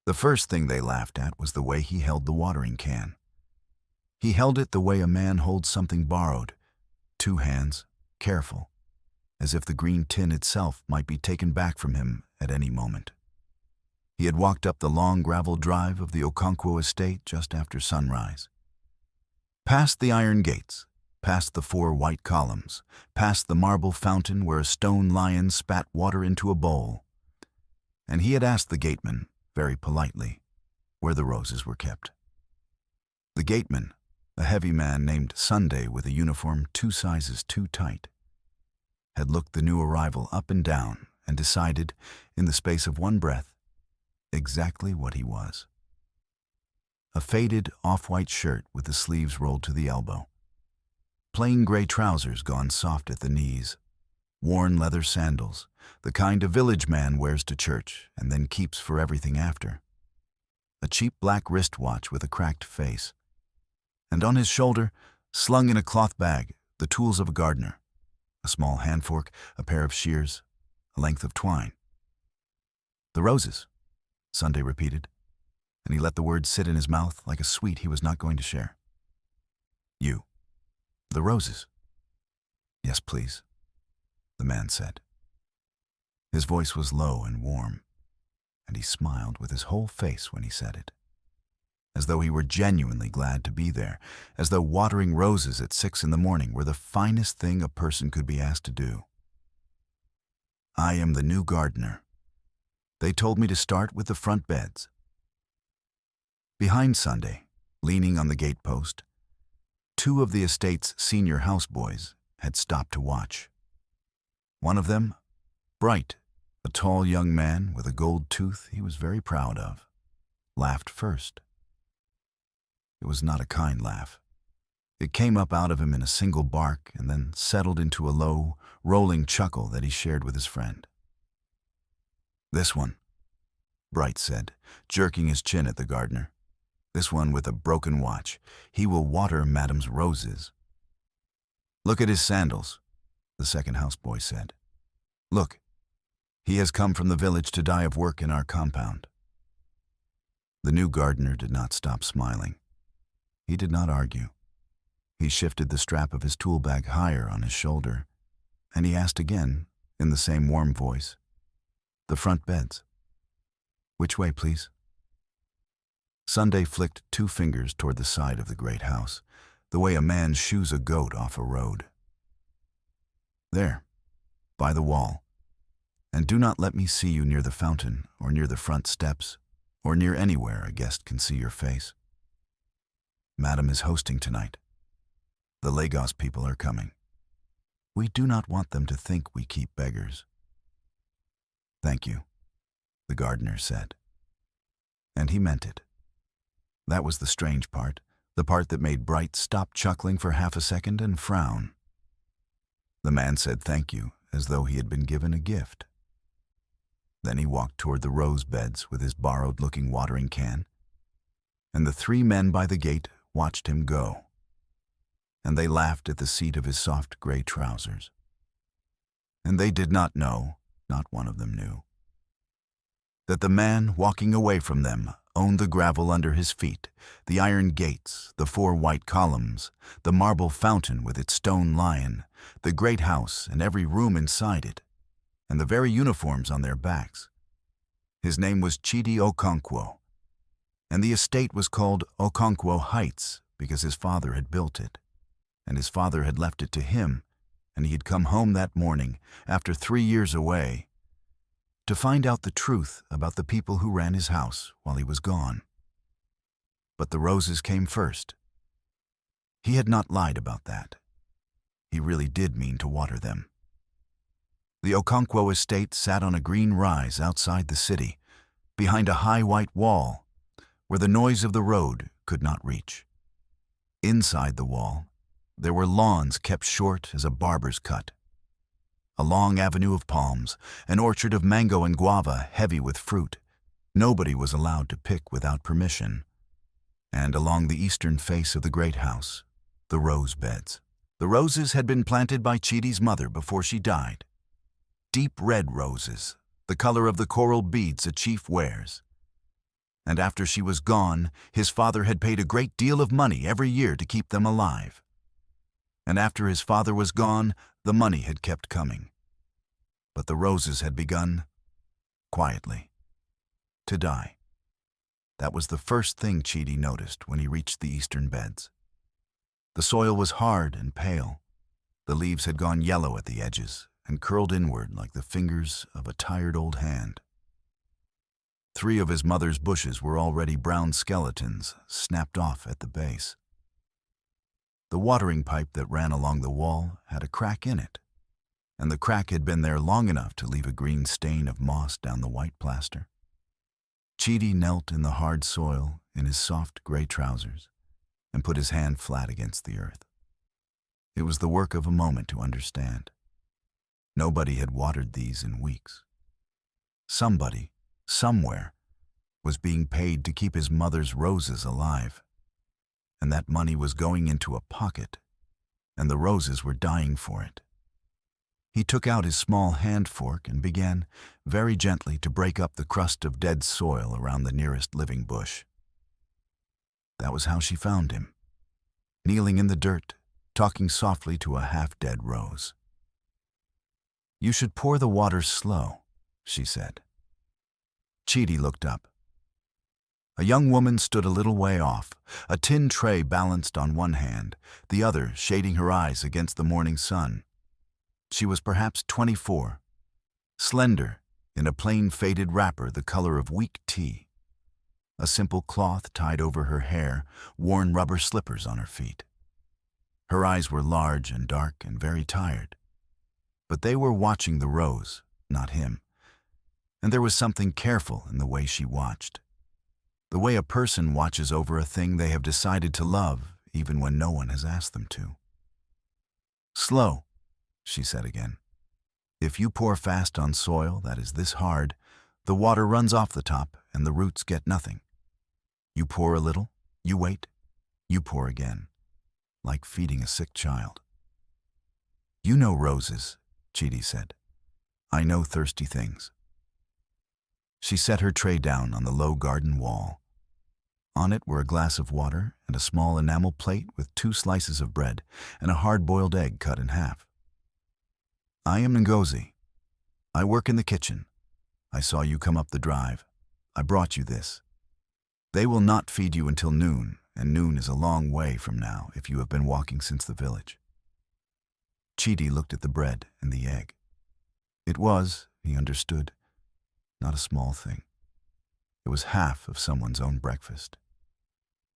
The first thing they laughed at was the way he held the watering can. He held it the way a man holds something borrowed, two hands, careful, as if the green tin itself might be taken back from him at any moment. He had walked up the long gravel drive of the Okonkwo estate just after sunrise. Past the iron gates, past the 4 white columns, past the marble fountain where a stone lion spat water into a bowl. And he had asked the gateman, very politely, where the roses were kept. The gateman, a heavy man named Sunday with a uniform 2 sizes too tight, had looked the new arrival up and down and decided, in the space of one breath, exactly what he was. A faded off-white shirt with the sleeves rolled to the elbow, plain gray trousers gone soft at the knees, worn leather sandals, the kind a village man wears to church and then keeps for everything after, a cheap black wristwatch with a cracked face, and on his shoulder, slung in a cloth bag, the tools of a gardener, a small handfork, a pair of shears, a length of twine. "The roses," Sunday repeated, and he let the words sit in his mouth like a sweet he was not going to share. "You. The roses." "Yes, please," the man said. His voice was low and warm, and he smiled with his whole face when he said it, as though he were genuinely glad to be there, as though watering roses at 6 in the morning were the finest thing a person could be asked to do. "I am the new gardener. They told me to start with the front beds." Behind Sunday, leaning on the gatepost, 2 of the estate's senior houseboys had stopped to watch. One of them, Bright, a tall young man with a gold tooth he was very proud of, laughed first. It was not a kind laugh. It came up out of him in a single bark and then settled into a low, rolling chuckle that he shared with his friend. "This one," Bright said, jerking his chin at the gardener. "This one with a broken watch. He will water Madam's roses." "Look at his sandals," the second houseboy said. "Look, he has come from the village to die of work in our compound." The new gardener did not stop smiling. He did not argue. He shifted the strap of his tool bag higher on his shoulder, and he asked again, in the same warm voice, "The front beds. Which way, please?" Sunday flicked 2 fingers toward the side of the great house, the way a man shoos a goat off a road. "There, by the wall. And do not let me see you near the fountain or near the front steps or near anywhere a guest can see your face. Madam is hosting tonight. The Lagos people are coming. We do not want them to think we keep beggars." "Thank you," the gardener said. And he meant it. That was the strange part, the part that made Bright stop chuckling for half a second and frown. The man said thank you as though he had been given a gift. Then he walked toward the rose beds with his borrowed-looking watering can, and the 3 men by the gate watched him go, and they laughed at the seat of his soft gray trousers. And they did not know, not one of them knew, that the man walking away from them owned the gravel under his feet, the iron gates, the 4 white columns, the marble fountain with its stone lion, the great house and every room inside it, and the very uniforms on their backs. His name was Chidi Okonkwo, and the estate was called Okonkwo Heights because his father had built it, and his father had left it to him, and he had come home that morning, after 3 years away, to find out the truth about the people who ran his house while he was gone. But the roses came first. He had not lied about that. He really did mean to water them. The Okonkwo estate sat on a green rise outside the city, behind a high white wall, where the noise of the road could not reach. Inside the wall, there were lawns kept short as a barber's cut, a long avenue of palms, an orchard of mango and guava heavy with fruit. Nobody was allowed to pick without permission. And along the eastern face of the great house, the rose beds. The roses had been planted by Chidi's mother before she died. Deep red roses, the color of the coral beads a chief wears. and after she was gone, his father had paid a great deal of money every year to keep them alive. And after his father was gone, the money had kept coming. But the roses had begun, quietly, to die. That was the first thing Chidi noticed when he reached the eastern beds. The soil was hard and pale. The leaves had gone yellow at the edges and curled inward like the fingers of a tired old hand. 3 of his mother's bushes were already brown skeletons, snapped off at the base. The watering pipe that ran along the wall had a crack in it, and the crack had been there long enough to leave a green stain of moss down the white plaster. Chidi knelt in the hard soil in his soft gray trousers and put his hand flat against the earth. It was the work of a moment to understand. Nobody had watered these in weeks. Somebody, somewhere, was being paid to keep his mother's roses alive, and that money was going into a pocket, and the roses were dying for it. He took out his small hand fork and began, very gently, to break up the crust of dead soil around the nearest living bush. That was how she found him, kneeling in the dirt, talking softly to a half-dead rose. "You should pour the water slow," she said. Chidi looked up. A young woman stood a little way off, a tin tray balanced on one hand, the other shading her eyes against the morning sun. She was perhaps 24, slender, in a plain faded wrapper the color of weak tea. A simple cloth tied over her hair, worn rubber slippers on her feet. Her eyes were large and dark and very tired, but they were watching the rose, not him. And there was something careful in the way she watched. The way a person watches over a thing they have decided to love, even when no one has asked them to. "Slow," she said again. "If you pour fast on soil that is this hard, the water runs off the top and the roots get nothing. You pour a little, you wait, you pour again, like feeding a sick child." "You know roses," Chidi said. "I know thirsty things." She set her tray down on the low garden wall. On it were a glass of water and a small enamel plate with 2 slices of bread and a hard-boiled egg cut in half. "I am Ngozi. I work in the kitchen. I saw you come up the drive. I brought you this. They will not feed you until noon, and noon is a long way from now if you have been walking since the village." Chidi looked at the bread and the egg. It was, he understood, not a small thing. It was half of someone's own breakfast.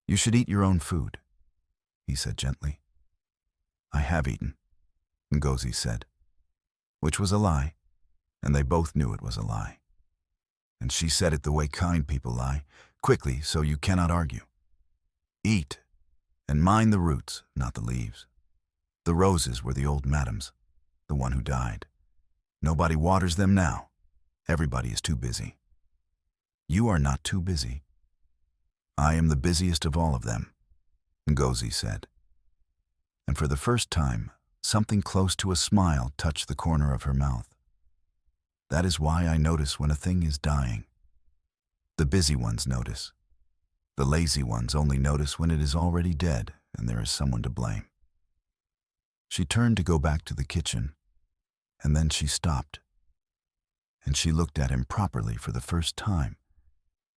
"You should eat your own food," he said gently. "I have eaten," Ngozi said, which was a lie, and they both knew it was a lie. And she said it the way kind people lie, quickly so you cannot argue. "Eat, and mind the roots, not the leaves. The roses were the old madam's, the one who died. Nobody waters them now. Everybody is too busy. You are not too busy. I am the busiest of all of them," Ngozi said. And for the first time, something close to a smile touched the corner of her mouth. "That is why I notice when a thing is dying. The busy ones notice. The lazy ones only notice when it is already dead and there is someone to blame." She turned to go back to the kitchen, and then she stopped. And she looked at him properly for the first time,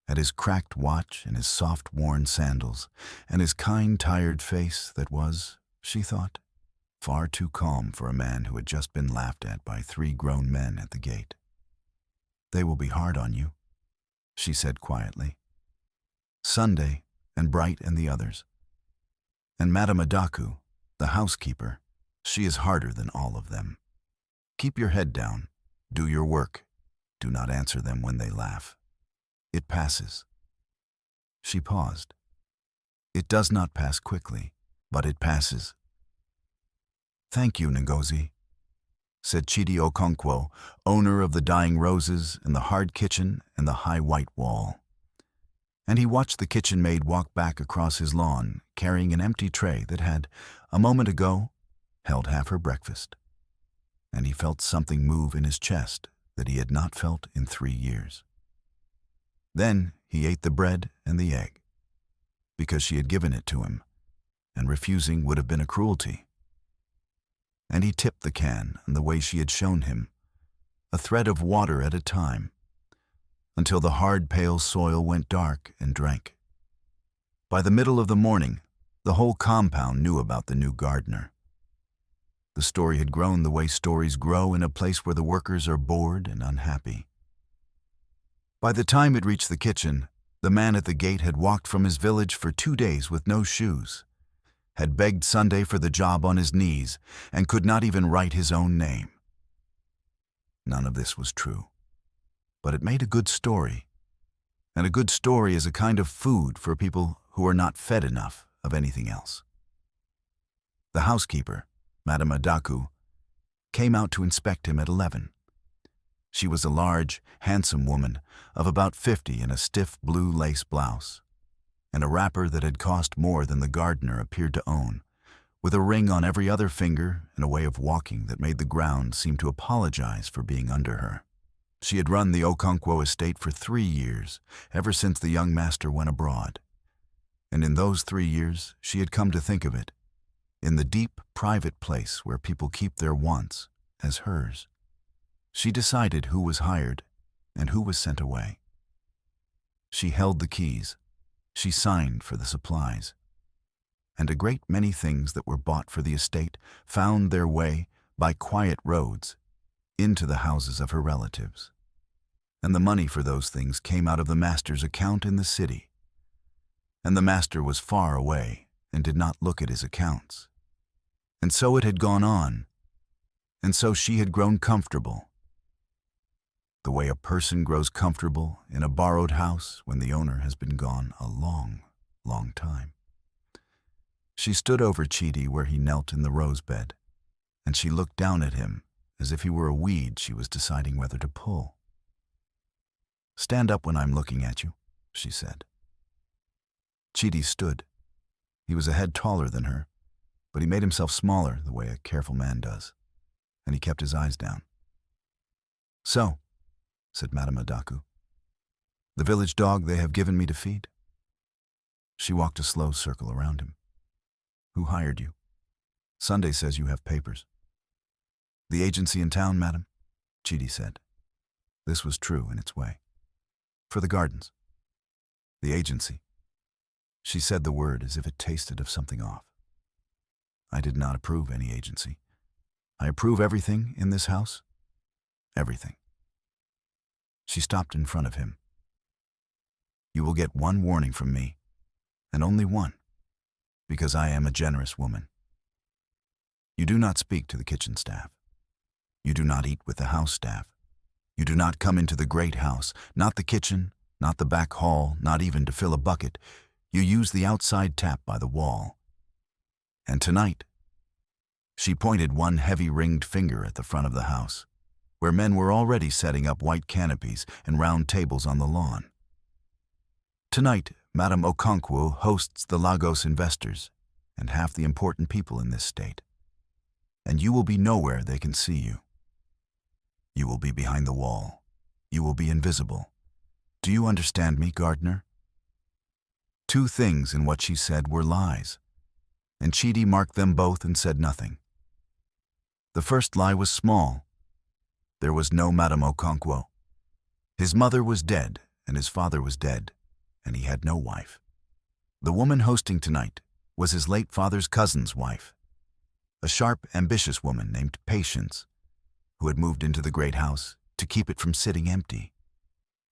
at his cracked watch and his soft, worn sandals, and his kind, tired face that was, she thought, far too calm for a man who had just been laughed at by 3 grown men at the gate. "They will be hard on you," she said quietly. "Sunday, and Bright and the others. And Madame Adaku, the housekeeper, she is harder than all of them. Keep your head down, do your work, do not answer them when they laugh. It passes." She paused. "It does not pass quickly, but it passes." "Thank you, Ngozi," said Chidi Okonkwo, owner of the dying roses and the hard kitchen and the high white wall. And he watched the kitchen maid walk back across his lawn, carrying an empty tray that had, a moment ago, held half her breakfast. And he felt something move in his chest that he had not felt in 3 years. Then he ate the bread and the egg, because she had given it to him, and refusing would have been a cruelty. And he tipped the can in the way she had shown him, a thread of water at a time, until the hard, pale soil went dark and drank. By the middle of the morning, the whole compound knew about the new gardener. The story had grown the way stories grow in a place where the workers are bored and unhappy. By the time it reached the kitchen, the man at the gate had walked from his village for 2 days with no shoes, had begged Sunday for the job on his knees, and could not even write his own name. None of this was true, but it made a good story, and a good story is a kind of food for people who are not fed enough of anything else. The housekeeper, Madame Adaku, came out to inspect him at 11. She was a large, handsome woman of about 50 in a stiff blue lace blouse, and a wrapper that had cost more than the gardener appeared to own, with a ring on every other finger and a way of walking that made the ground seem to apologize for being under her. She had run the Okonkwo estate for 3 years, ever since the young master went abroad. And in those 3 years, she had come to think of it, in the deep, private place where people keep their wants as hers. She decided who was hired and who was sent away. She held the keys. She signed for the supplies. And a great many things that were bought for the estate found their way, by quiet roads, into the houses of her relatives. And the money for those things came out of the master's account in the city. And the master was far away and did not look at his accounts. And so it had gone on, and so she had grown comfortable. The way a person grows comfortable in a borrowed house when the owner has been gone a long, long time. She stood over Chidi where he knelt in the rose bed, and she looked down at him as if he were a weed she was deciding whether to pull. "Stand up when I'm looking at you," she said. Chidi stood. He was a head taller than her, but he made himself smaller the way a careful man does, and he kept his eyes down. "So," said Madame Adaku, "the village dog they have given me to feed?" She walked a slow circle around him. "Who hired you? Sunday says you have papers." "The agency in town, madam," Chidi said. This was true in its way. "For the gardens." "The agency." She said the word as if it tasted of something off. "I did not approve any agency. I approve everything in this house. Everything." She stopped in front of him. "You will get one warning from me, and only one, because I am a generous woman. You do not speak to the kitchen staff. You do not eat with the house staff. You do not come into the great house, not the kitchen, not the back hall, not even to fill a bucket. You use the outside tap by the wall. And tonight," she pointed one heavy ringed finger at the front of the house, where men were already setting up white canopies and round tables on the lawn. "Tonight, Madame Okonkwo hosts the Lagos investors and half the important people in this state, and you will be nowhere they can see you. You will be behind the wall. You will be invisible. Do you understand me, gardener?" 2 things in what she said were lies, and Chidi marked them both and said nothing. The first lie was small. There was no Madame Okonkwo. His mother was dead, and his father was dead, and he had no wife. The woman hosting tonight was his late father's cousin's wife, a sharp, ambitious woman named Patience, who had moved into the great house to keep it from sitting empty,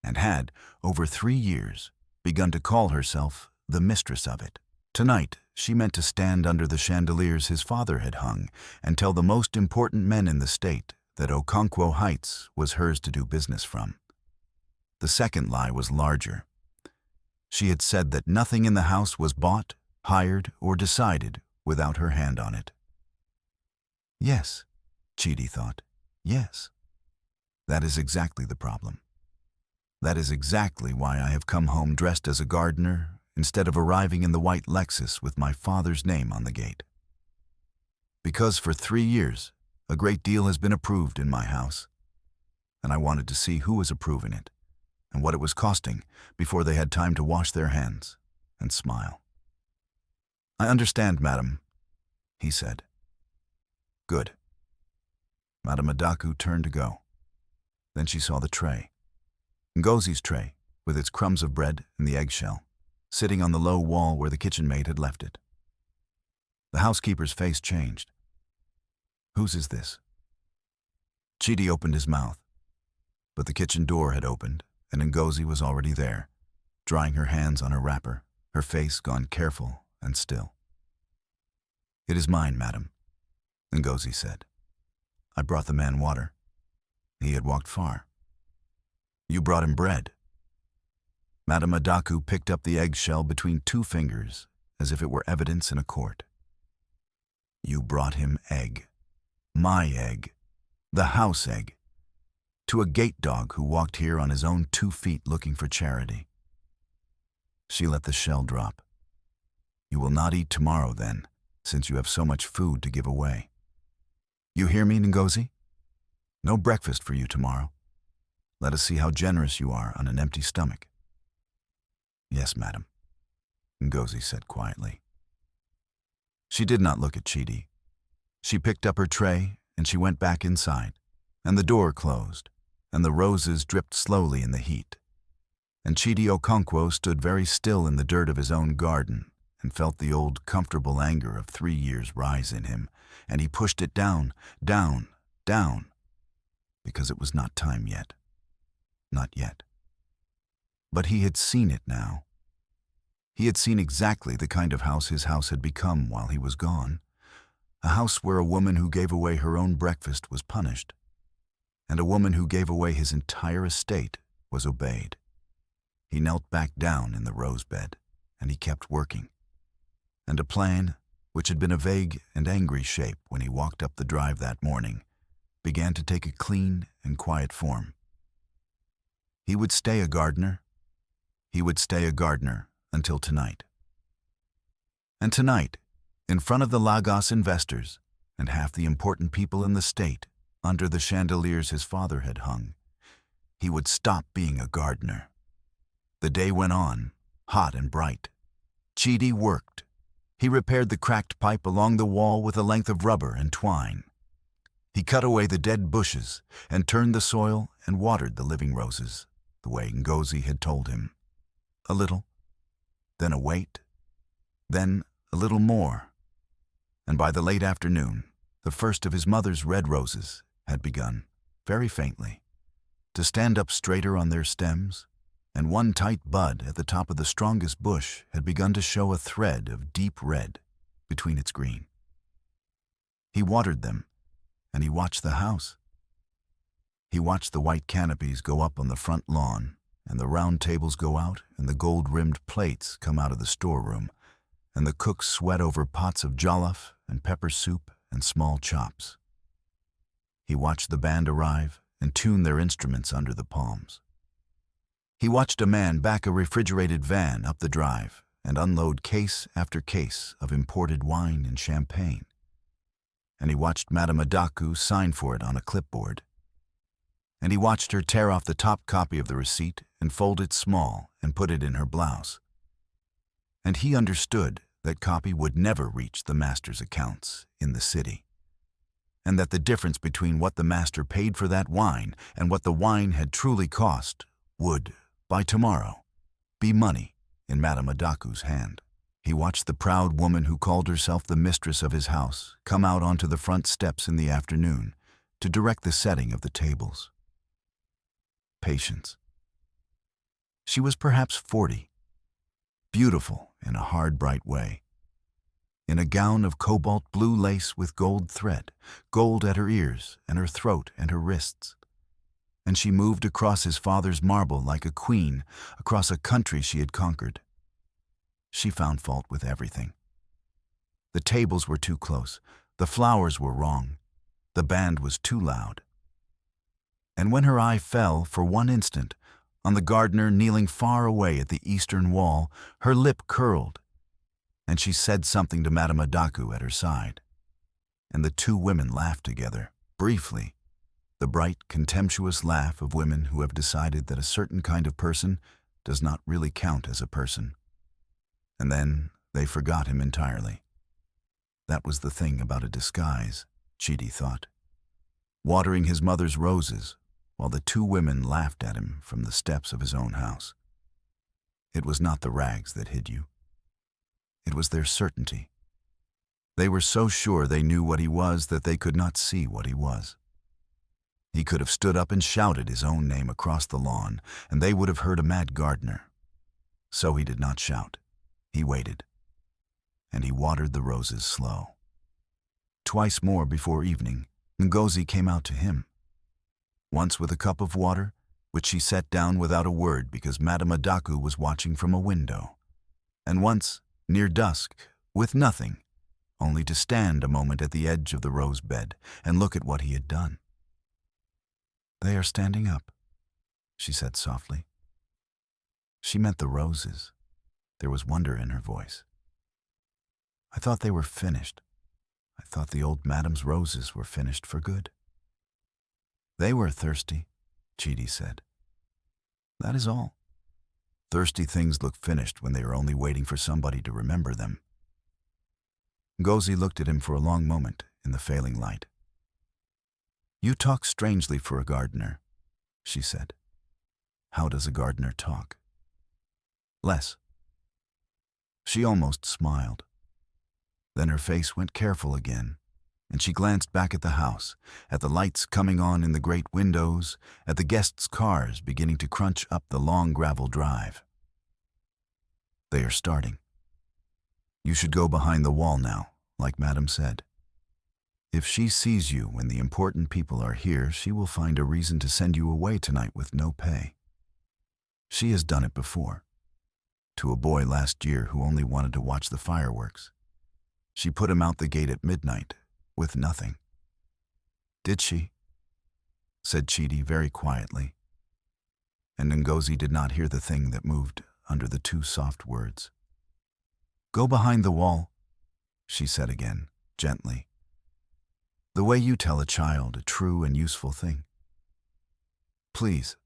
and had, over 3 years, begun to call herself the mistress of it. Tonight, she meant to stand under the chandeliers his father had hung and tell the most important men in the state that Okonkwo Heights was hers to do business from. The second lie was larger. She had said that nothing in the house was bought, hired, or decided without her hand on it. Yes, Chidi thought, yes. That is exactly the problem. That is exactly why I have come home dressed as a gardener instead of arriving in the white Lexus with my father's name on the gate. Because for 3 years, a great deal has been approved in my house, and I wanted to see who was approving it and what it was costing before they had time to wash their hands and smile. "I understand, madam," he said. "Good." Madame Adaku turned to go. Then she saw the tray. Ngozi's tray, with its crumbs of bread and the eggshell, sitting on the low wall where the kitchen maid had left it. The housekeeper's face changed. "Whose is this?" Chidi opened his mouth, but the kitchen door had opened, and Ngozi was already there, drying her hands on her wrapper, her face gone careful and still. "It is mine, madam," Ngozi said. "I brought the man water. He had walked far." "You brought him bread." Madame Adaku picked up the eggshell between 2 fingers, as if it were evidence in a court. "You brought him egg. My egg. The house egg. To a gate dog who walked here on his own 2 feet looking for charity." She let the shell drop. "You will not eat tomorrow, then, since you have so much food to give away. You hear me, Ngozi? No breakfast for you tomorrow. Let us see how generous you are on an empty stomach." "Yes, madam," Ngozi said quietly. She did not look at Chidi. She picked up her tray and she went back inside, and the door closed, and the roses dripped slowly in the heat. And Chidi Okonkwo stood very still in the dirt of his own garden and felt the old comfortable anger of 3 years rise in him, and he pushed it down, down, down, because it was not time yet. Not yet. But he had seen it now. He had seen exactly the kind of house his house had become while he was gone. A house where a woman who gave away her own breakfast was punished, and a woman who gave away his entire estate was obeyed. He knelt back down in the rose bed, and he kept working. And a plan, which had been a vague and angry shape when he walked up the drive that morning, began to take a clean and quiet form. He would stay a gardener. He would stay a gardener until tonight. And tonight, in front of the Lagos investors and half the important people in the state, under the chandeliers his father had hung, he would stop being a gardener. The day went on, hot and bright. Chidi worked. He repaired the cracked pipe along the wall with a length of rubber and twine. He cut away the dead bushes and turned the soil and watered the living roses, the way Ngozi had told him. A little, then a wait, then a little more. And by the late afternoon, the first of his mother's red roses had begun, very faintly, to stand up straighter on their stems, and one tight bud at the top of the strongest bush had begun to show a thread of deep red between its green. He watered them, and he watched the house. He watched the white canopies go up on the front lawn, and the round tables go out, and the gold-rimmed plates come out of the storeroom, and the cooks sweat over pots of jollof and pepper soup and small chops. He watched the band arrive and tune their instruments under the palms. He watched a man back a refrigerated van up the drive and unload case after case of imported wine and champagne. And he watched Madame Adaku sign for it on a clipboard. And he watched her tear off the top copy of the receipt and fold it small and put it in her blouse. And he understood that copy would never reach the master's accounts in the city, and that the difference between what the master paid for that wine and what the wine had truly cost would, by tomorrow, be money in Madame Adaku's hand. He watched the proud woman who called herself the mistress of his house come out onto the front steps in the afternoon to direct the setting of the tables. Patience. She was perhaps 40, beautiful in a hard, bright way, in a gown of cobalt blue lace with gold thread, gold at her ears and her throat and her wrists. And she moved across his father's marble like a queen across a country she had conquered. She found fault with everything. The tables were too close, the flowers were wrong, the band was too loud. And when her eye fell, for one instant, on the gardener kneeling far away at the eastern wall, her lip curled, and she said something to Madame Adaku at her side. And the 2 women laughed together, briefly, the bright, contemptuous laugh of women who have decided that a certain kind of person does not really count as a person. And then they forgot him entirely. That was the thing about a disguise, Chidi thought. Watering his mother's roses while the two women laughed at him from the steps of his own house. It was not the rags that hid you. It was their certainty. They were so sure they knew what he was that they could not see what he was. He could have stood up and shouted his own name across the lawn, and they would have heard a mad gardener. So he did not shout. He waited. And he watered the roses slow. Twice more before evening, Ngozi came out to him. Once with a cup of water, which she set down without a word because Madame Adaku was watching from a window. And once, near dusk, with nothing, only to stand a moment at the edge of the rose bed and look at what he had done. "They are standing up," she said softly. She meant the roses. There was wonder in her voice. "I thought they were finished. I thought the old madam's roses were finished for good." "They were thirsty," Chidi said. "That is all. Thirsty things look finished when they are only waiting for somebody to remember them." Ngozi looked at him for a long moment in the failing light. "You talk strangely for a gardener," she said. "How does a gardener talk?" "Less." She almost smiled. Then her face went careful again, and she glanced back at the house, at the lights coming on in the great windows, at the guests' cars beginning to crunch up the long gravel drive. "They are starting. You should go behind the wall now, like Madame said. If she sees you when the important people are here, she will find a reason to send you away tonight with no pay. She has done it before. To a boy last year who only wanted to watch the fireworks. She put him out the gate at midnight, with nothing." "Did she?" said Chidi very quietly. And Ngozi did not hear the thing that moved under the two soft words. "Go behind the wall," she said again, gently. "The way you tell a child a true and useful thing. Please,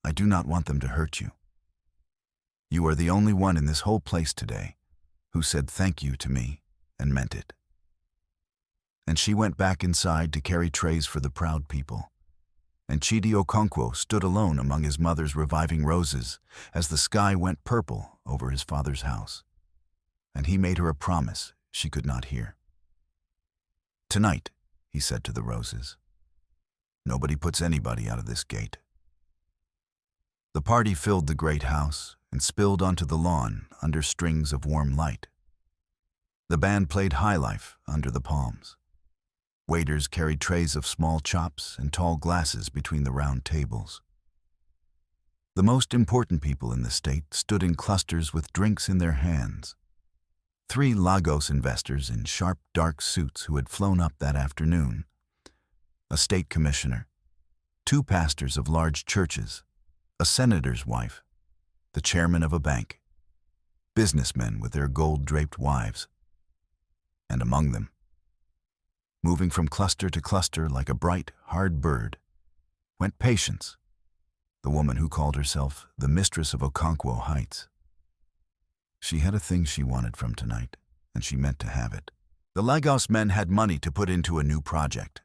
I do not want them to hurt you. You are the only one in this whole place today who said thank you to me and meant it." And she went back inside to carry trays for the proud people. And Chidi Okonkwo stood alone among his mother's reviving roses as the sky went purple over his father's house. And he made her a promise she could not hear. "Tonight," he said to the roses, "nobody puts anybody out of this gate." The party filled the great house and spilled onto the lawn under strings of warm light. The band played high life under the palms. Waiters carried trays of small chops and tall glasses between the round tables. The most important people in the state stood in clusters with drinks in their hands. 3 Lagos investors in sharp, dark suits who had flown up that afternoon, a state commissioner, 2 pastors of large churches, a senator's wife, the chairman of a bank, businessmen with their gold-draped wives. And among them, moving from cluster to cluster like a bright, hard bird, went Patience, the woman who called herself the mistress of Okonkwo Heights. She had a thing she wanted from tonight, and she meant to have it. The Lagos men had money to put into a new project,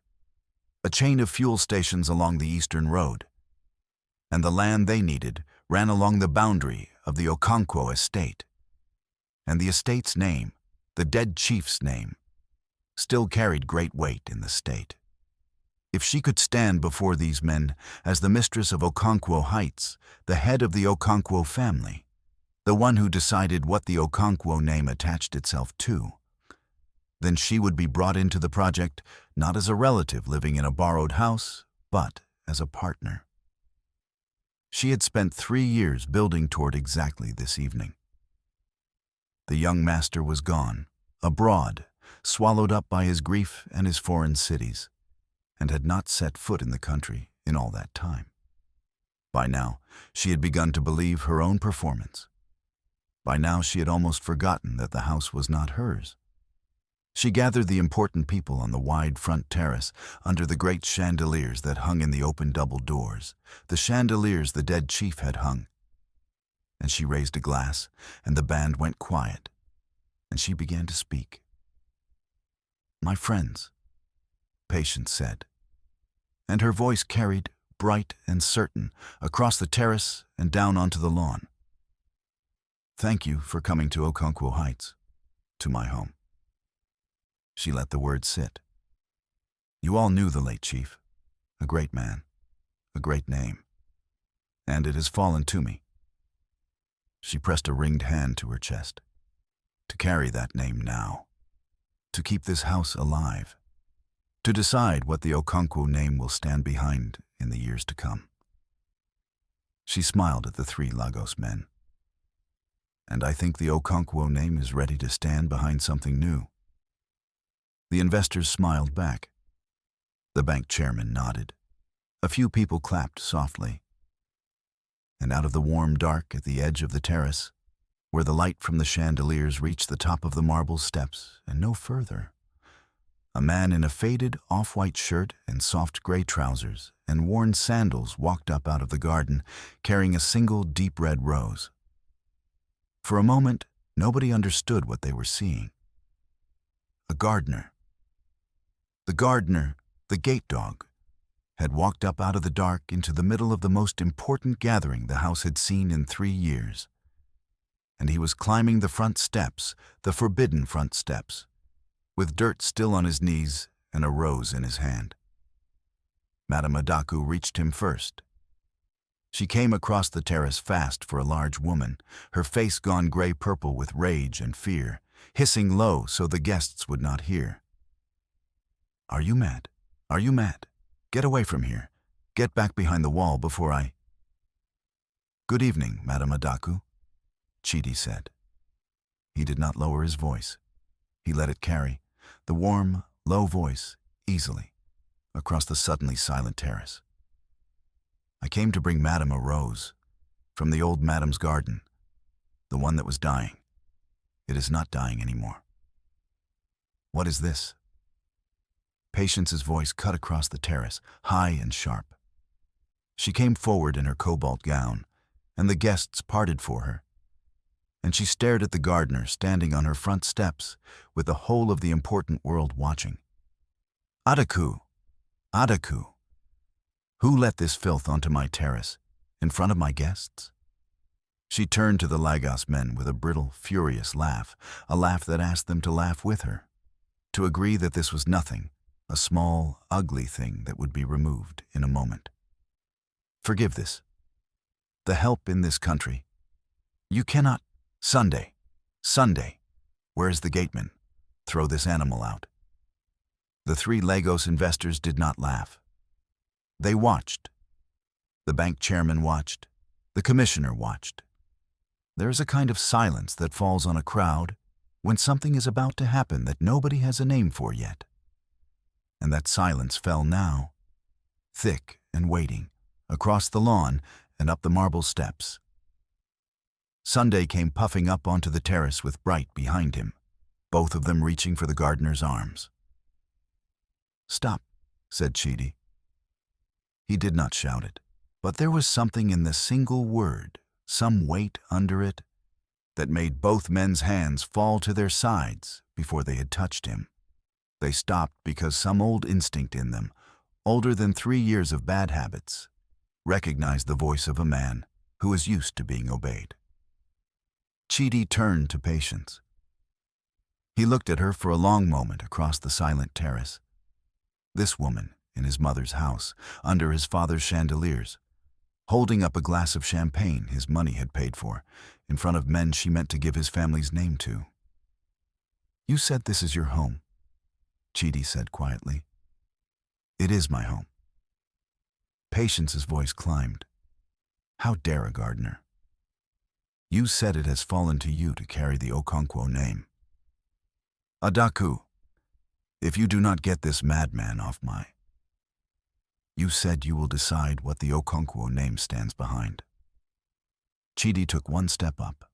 a chain of fuel stations along the Eastern Road, and the land they needed ran along the boundary of the Okonkwo estate. And the estate's name, the dead chief's name, still carried great weight in the state. If she could stand before these men as the mistress of Okonkwo Heights, the head of the Okonkwo family, the one who decided what the Okonkwo name attached itself to, then she would be brought into the project not as a relative living in a borrowed house, but as a partner. She had spent 3 years building toward exactly this evening. The young master was gone, abroad, swallowed up by his grief and his foreign cities, and had not set foot in the country in all that time. By now, she had begun to believe her own performance. By now, she had almost forgotten that the house was not hers. She gathered the important people on the wide front terrace under the great chandeliers that hung in the open double doors, the chandeliers the dead chief had hung. And she raised a glass, and the band went quiet, and she began to speak. "My friends," Patience said, and her voice carried, bright and certain, across the terrace and down onto the lawn. "Thank you for coming to Okonkwo Heights, to my home." She let the words sit. "You all knew the late chief, a great man, a great name, and it has fallen to me." She pressed a ringed hand to her chest. "To carry that name now, to keep this house alive, to decide what the Okonkwo name will stand behind in the years to come." She smiled at the three Lagos men. "And I think the Okonkwo name is ready to stand behind something new." The investors smiled back. The bank chairman nodded. A few people clapped softly. And out of the warm dark at the edge of the terrace, where the light from the chandeliers reached the top of the marble steps and no further, a man in a faded off-white shirt and soft gray trousers and worn sandals walked up out of the garden, carrying a single deep red rose. For a moment, nobody understood what they were seeing. A gardener. The gardener, the gate dog, had walked up out of the dark into the middle of the most important gathering the house had seen in 3 years. And he was climbing the front steps, the forbidden front steps, with dirt still on his knees and a rose in his hand. Madame Adaku reached him first. She came across the terrace fast for a large woman, her face gone gray-purple with rage and fear, hissing low so the guests would not hear. "Are you mad? Are you mad? Get away from here. Get back behind the wall before I—" "Good evening, Madame Adaku," Chidi said. He did not lower his voice. He let it carry, the warm, low voice, easily, across the suddenly silent terrace. "I came to bring Madame a rose, from the old Madame's garden, the one that was dying. It is not dying anymore." "What is this?" Patience's voice cut across the terrace, high and sharp. She came forward in her cobalt gown, and the guests parted for her. And she stared at the gardener standing on her front steps, with the whole of the important world watching. "Adaku! Adaku! Who let this filth onto my terrace, in front of my guests?" She turned to the Lagos men with a brittle, furious laugh, a laugh that asked them to laugh with her, to agree that this was nothing, a small, ugly thing that would be removed in a moment. "Forgive this. The help in this country. You cannot— Sunday! Sunday! Where is the gateman? Throw this animal out." The 3 Lagos investors did not laugh. They watched. The bank chairman watched. The commissioner watched. There is a kind of silence that falls on a crowd when something is about to happen that nobody has a name for yet. And that silence fell now, thick and waiting, across the lawn and up the marble steps. Sunday came puffing up onto the terrace with Bright behind him, both of them reaching for the gardener's arms. "Stop," said Chidi. He did not shout it, but there was something in the single word, some weight under it, that made both men's hands fall to their sides before they had touched him. They stopped because some old instinct in them, older than 3 years of bad habits, recognized the voice of a man who was used to being obeyed. Chidi turned to Patience. He looked at her for a long moment across the silent terrace. This woman, in his mother's house, under his father's chandeliers, holding up a glass of champagne his money had paid for, in front of men she meant to give his family's name to. "You said this is your home," Chidi said quietly. "It is my home." Patience's voice climbed. "How dare a gardener? You said it has fallen to you to carry the Okonkwo name. Adaku, if you do not get this madman off my— You said you will decide what the Okonkwo name stands behind." Chidi took one step up,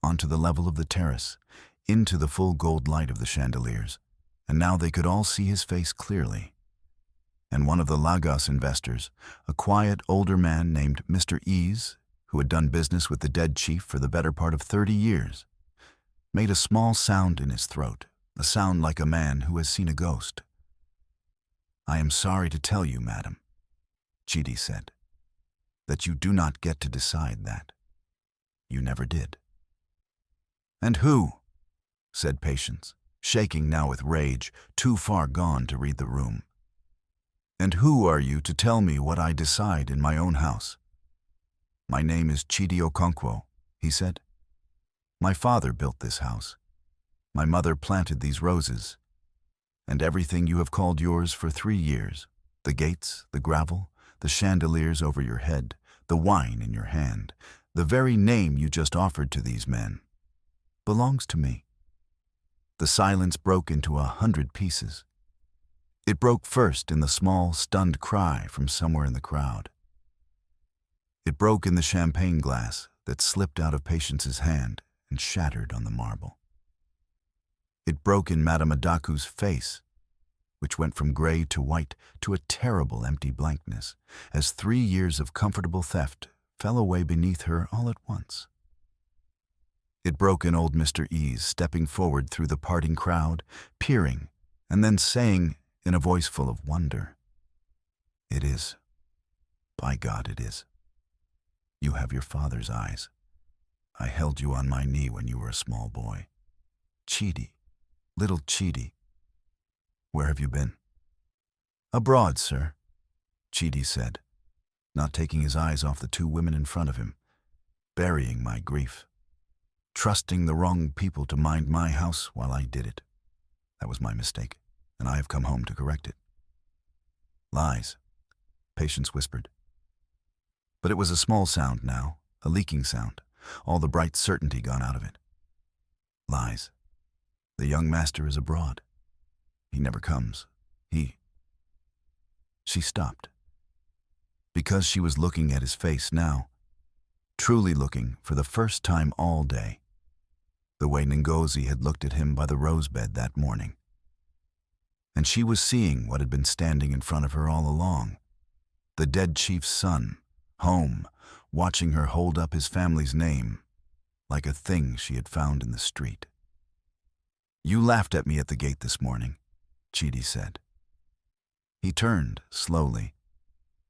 onto the level of the terrace, into the full gold light of the chandeliers, and now they could all see his face clearly. And one of the Lagos investors, a quiet older man named Mr. Ease, who had done business with the dead chief for the better part of 30 years, made a small sound in his throat, a sound like a man who has seen a ghost. "I am sorry to tell you, madam," Chidi said, "that you do not get to decide that. You never did." "And who?" said Patience, shaking now with rage, too far gone to read the room. "And who are you to tell me what I decide in my own house?" "My name is Chidi Okonkwo," he said. "My father built this house. My mother planted these roses. And everything you have called yours for 3 years, the gates, the gravel, the chandeliers over your head, the wine in your hand, the very name you just offered to these men, belongs to me." The silence broke into 100 pieces. It broke first in the small, stunned cry from somewhere in the crowd. It broke in the champagne glass that slipped out of Patience's hand and shattered on the marble. It broke in Madame Adaku's face, which went from gray to white to a terrible empty blankness, as 3 years of comfortable theft fell away beneath her all at once. It broke in old Mr. Ease, stepping forward through the parting crowd, peering, and then saying in a voice full of wonder, "It is. By God, it is. You have your father's eyes. I held you on my knee when you were a small boy. Chidi, little Chidi. Where have you been?" "Abroad, sir," Chidi said, not taking his eyes off the 2 women in front of him. "Burying my grief. Trusting the wrong people to mind my house while I did it. That was my mistake, and I have come home to correct it." "Lies," Patience whispered. But it was a small sound now, a leaking sound, all the bright certainty gone out of it. "Lies. The young master is abroad. He never comes. She stopped. Because she was looking at his face now, truly looking for the first time all day, the way Ngozi had looked at him by the rosebed that morning. And she was seeing what had been standing in front of her all along, the dead chief's son, home, watching her hold up his family's name, like a thing she had found in the street. "You laughed at me at the gate this morning," Chidi said. He turned, slowly,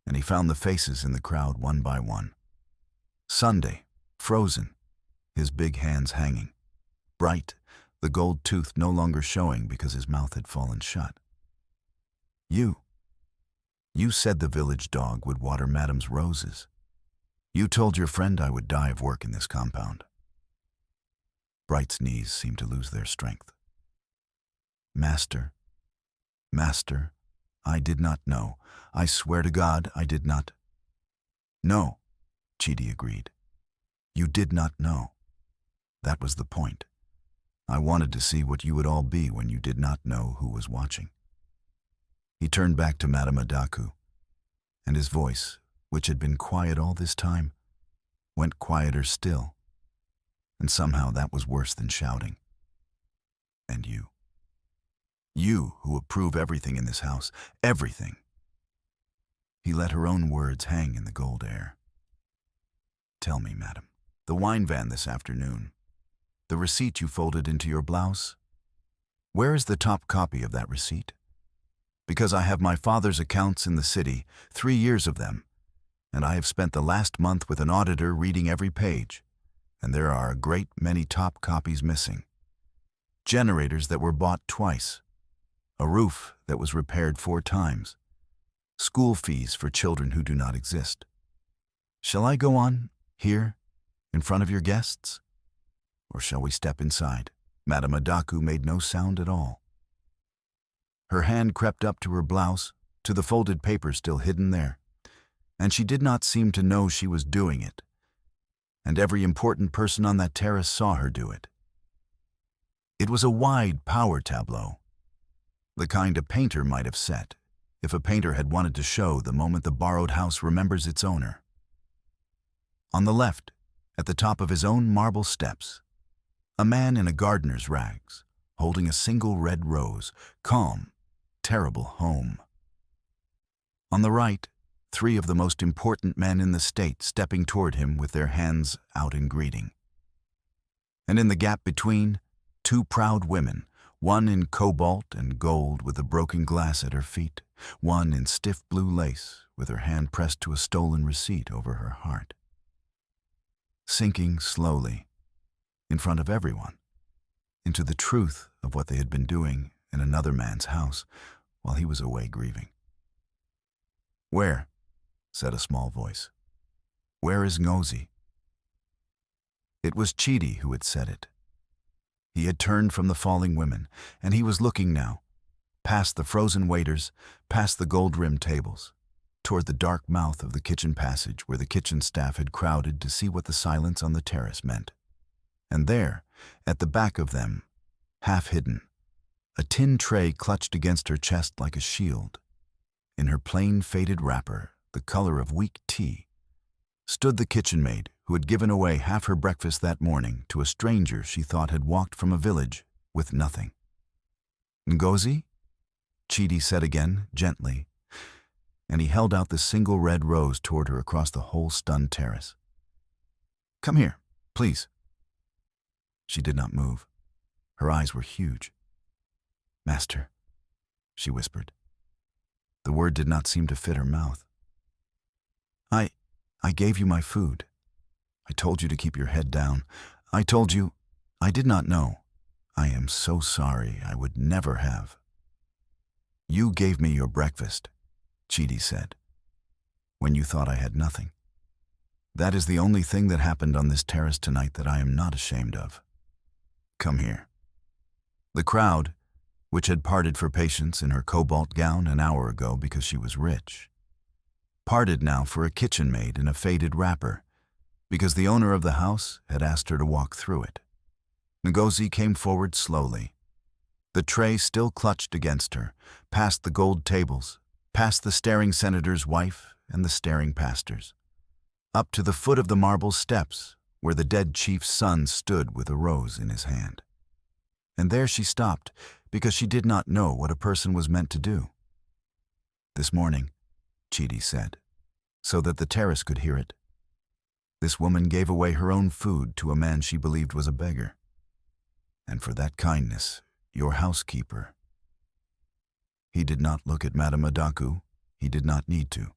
and he found the faces in the crowd one by one. Sunday, frozen, his big hands hanging. Bright, the gold tooth no longer showing because his mouth had fallen shut. You said the village dog would water Madam's roses. You told your friend I would die of work in this compound." Bright's knees seemed to lose their strength. Master, I did not know. I swear to God I did not." "No," Chidi agreed. "You did not know. That was the point. I wanted to see what you would all be when you did not know who was watching." He turned back to Madame Adaku, and his voice, which had been quiet all this time, went quieter still, and somehow that was worse than shouting. "And you who approve everything in this house, everything." He let her own words hang in the gold air. "Tell me, madam, the wine van this afternoon, the receipt you folded into your blouse, where is the top copy of that receipt? Because I have my father's accounts in the city, 3 years of them, and I have spent the last month with an auditor reading every page, and there are a great many top copies missing. Generators that were bought twice, a roof that was repaired 4 times, school fees for children who do not exist. Shall I go on, here, in front of your guests? Or shall we step inside?" Madame Adaku made no sound at all. Her hand crept up to her blouse, to the folded paper still hidden there, and she did not seem to know she was doing it, and every important person on that terrace saw her do it. It was a wide power tableau, the kind a painter might have set, if a painter had wanted to show the moment the borrowed house remembers its owner. On the left, at the top of his own marble steps, a man in a gardener's rags, holding a single red rose, calm, terrible home. On the right, 3 of the most important men in the state stepping toward him with their hands out in greeting. And in the gap between, 2 proud women, one in cobalt and gold with a broken glass at her feet, one in stiff blue lace with her hand pressed to a stolen receipt over her heart. Sinking slowly, in front of everyone, into the truth of what they had been doing in another man's house while he was away grieving. "Where?" said a small voice. "Where is Ngozi?" It was Chidi who had said it. He had turned from the falling women, and he was looking now, past the frozen waiters, past the gold-rimmed tables, toward the dark mouth of the kitchen passage where the kitchen staff had crowded to see what the silence on the terrace meant. And there, at the back of them, half hidden, a tin tray clutched against her chest like a shield. In her plain faded wrapper, the color of weak tea, stood the kitchen maid who had given away half her breakfast that morning to a stranger she thought had walked from a village with nothing. "Ngozi?" Chidi said again, gently, and he held out the single red rose toward her across the whole stunned terrace. "Come here, please." She did not move. Her eyes were huge. "Master," she whispered. The word did not seem to fit her mouth. I gave you my food. I told you to keep your head down. I told you I did not know. I am so sorry. I would never have." "You gave me your breakfast," Chidi said, "when you thought I had nothing. That is the only thing that happened on this terrace tonight that I am not ashamed of. Come here." The crowd, which had parted for Patience in her cobalt gown an hour ago because she was rich, parted now for a kitchen maid in a faded wrapper because the owner of the house had asked her to walk through it. Ngozi came forward slowly, the tray still clutched against her, past the gold tables, past the staring senator's wife and the staring pastors, up to the foot of the marble steps where the dead chief's son stood with a rose in his hand. And there she stopped because she did not know what a person was meant to do. "This morning," Chidi said, so that the terrace could hear it, "this woman gave away her own food to a man she believed was a beggar. And for that kindness, your housekeeper—" He did not look at Madame Adaku. He did not need to.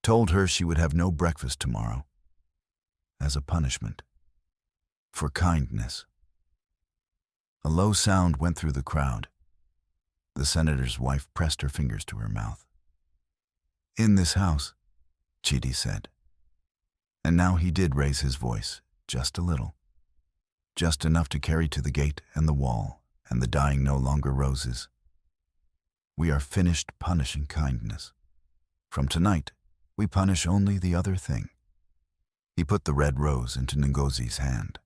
"Told her she would have no breakfast tomorrow, as a punishment, for kindness." A low sound went through the crowd. The senator's wife pressed her fingers to her mouth. "In this house," Chidi said. And now he did raise his voice, just a little. Just enough to carry to the gate and the wall and the dying no longer roses. "We are finished punishing kindness. From tonight, we punish only the other thing." He put the red rose into Ngozi's hand.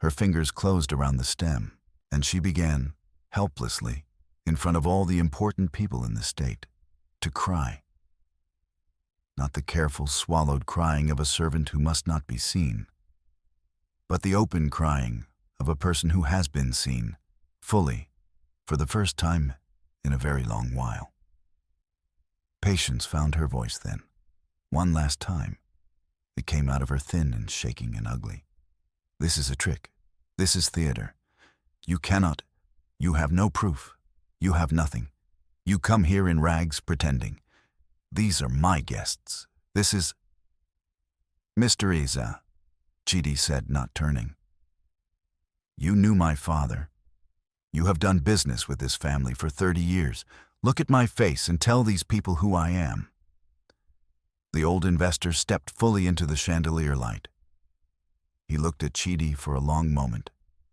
Her fingers closed around the stem, and she began, helplessly, in front of all the important people in the state, to cry. Not the careful, swallowed crying of a servant who must not be seen, but the open crying of a person who has been seen, fully, for the first time in a very long while. Patience found her voice then, one last time. It came out of her thin and shaking and ugly. "This is a trick. This is theater. You cannot. You have no proof. You have nothing. You come here in rags pretending. These are my guests. This is—" "Mr. Iza," Chidi said, not turning. "You knew my father. You have done business with this family for 30 years. Look at my face and tell these people who I am." The old investor stepped fully into the chandelier light. He looked at Chidi for a long moment,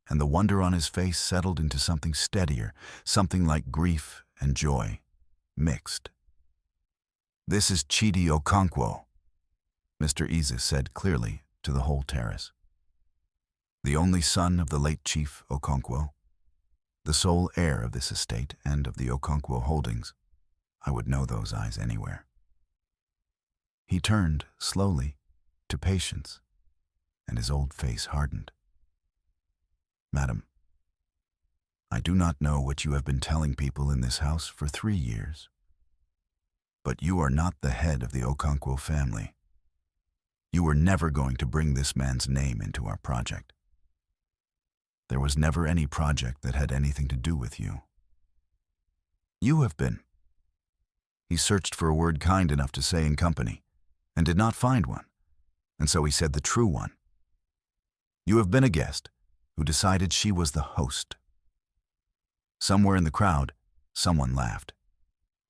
and the wonder on his face settled into something steadier, something like grief and joy, mixed. "This is Chidi Okonkwo," Mr. Iza said clearly to the whole terrace. "The only son of the late Chief Okonkwo, the sole heir of this estate and of the Okonkwo holdings. I would know those eyes anywhere." He turned, slowly, to Patience, and his old face hardened. "Madam, I do not know what you have been telling people in this house for 3 years, but you are not the head of the Okonkwo family. You were never going to bring this man's name into our project. There was never any project that had anything to do with you. You have been. He searched for a word kind enough to say in company, and did not find one, and so he said the true one. You have been a guest who decided she was the host. Somewhere in the crowd, someone laughed.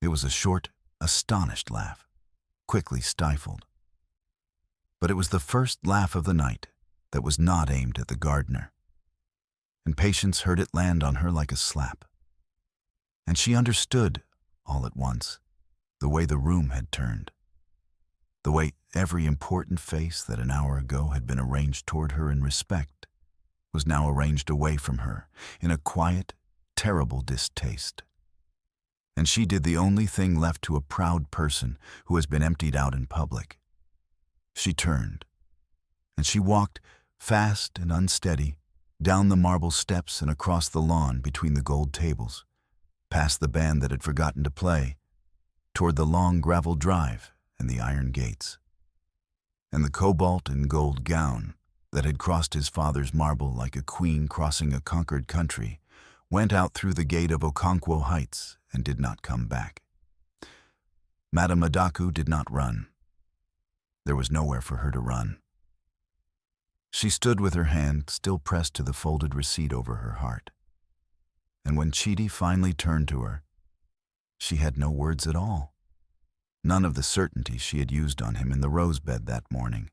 It was a short, astonished laugh, quickly stifled. But it was the first laugh of the night that was not aimed at the gardener, and Patience heard it land on her like a slap. And she understood, all at once, the way the room had turned, the way every important face that an hour ago had been arranged toward her in respect was now arranged away from her in a quiet, terrible distaste. And she did the only thing left to a proud person who has been emptied out in public. She turned, and she walked, fast and unsteady, down the marble steps and across the lawn between the gold tables, past the band that had forgotten to play, toward the long gravel drive and the iron gates. And the cobalt and gold gown that had crossed his father's marble like a queen crossing a conquered country went out through the gate of Okonkwo Heights and did not come back. Madame Adaku did not run. There was nowhere for her to run. She stood with her hand still pressed to the folded receipt over her heart. And when Chidi finally turned to her, she had no words at all. None of the certainty she had used on him in the rose bed that morning,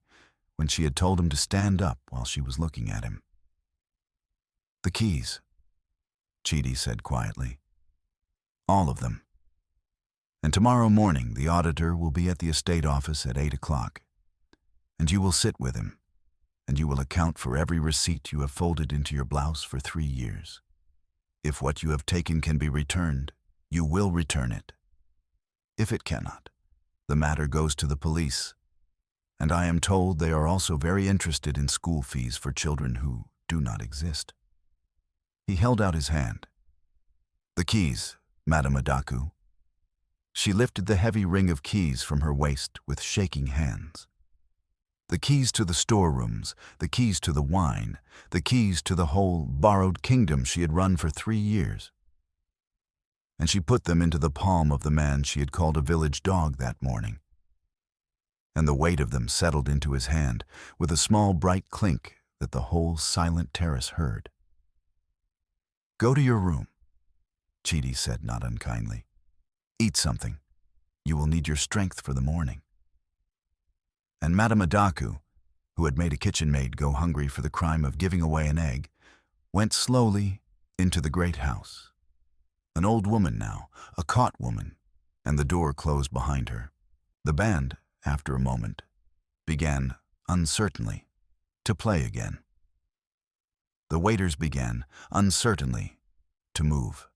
when she had told him to stand up while she was looking at him. The keys, Chidi said quietly. All of them. And tomorrow morning the auditor will be at the estate office at 8 o'clock, and you will sit with him, and you will account for every receipt you have folded into your blouse for 3 years. If what you have taken can be returned, you will return it. If it cannot, the matter goes to the police, and I am told they are also very interested in school fees for children who do not exist. He held out his hand. The keys, Madame Adaku. She lifted the heavy ring of keys from her waist with shaking hands. The keys to the storerooms, the keys to the wine, the keys to the whole borrowed kingdom she had run for 3 years. And she put them into the palm of the man she had called a village dog that morning. And the weight of them settled into his hand with a small bright clink that the whole silent terrace heard. Go to your room, Chidi said not unkindly. Eat something. You will need your strength for the morning. And Madame Adaku, who had made a kitchen maid go hungry for the crime of giving away an egg, went slowly into the great house. An old woman now, a caught woman, and the door closed behind her. The band, after a moment, began, uncertainly, to play again. The waiters began, uncertainly, to move.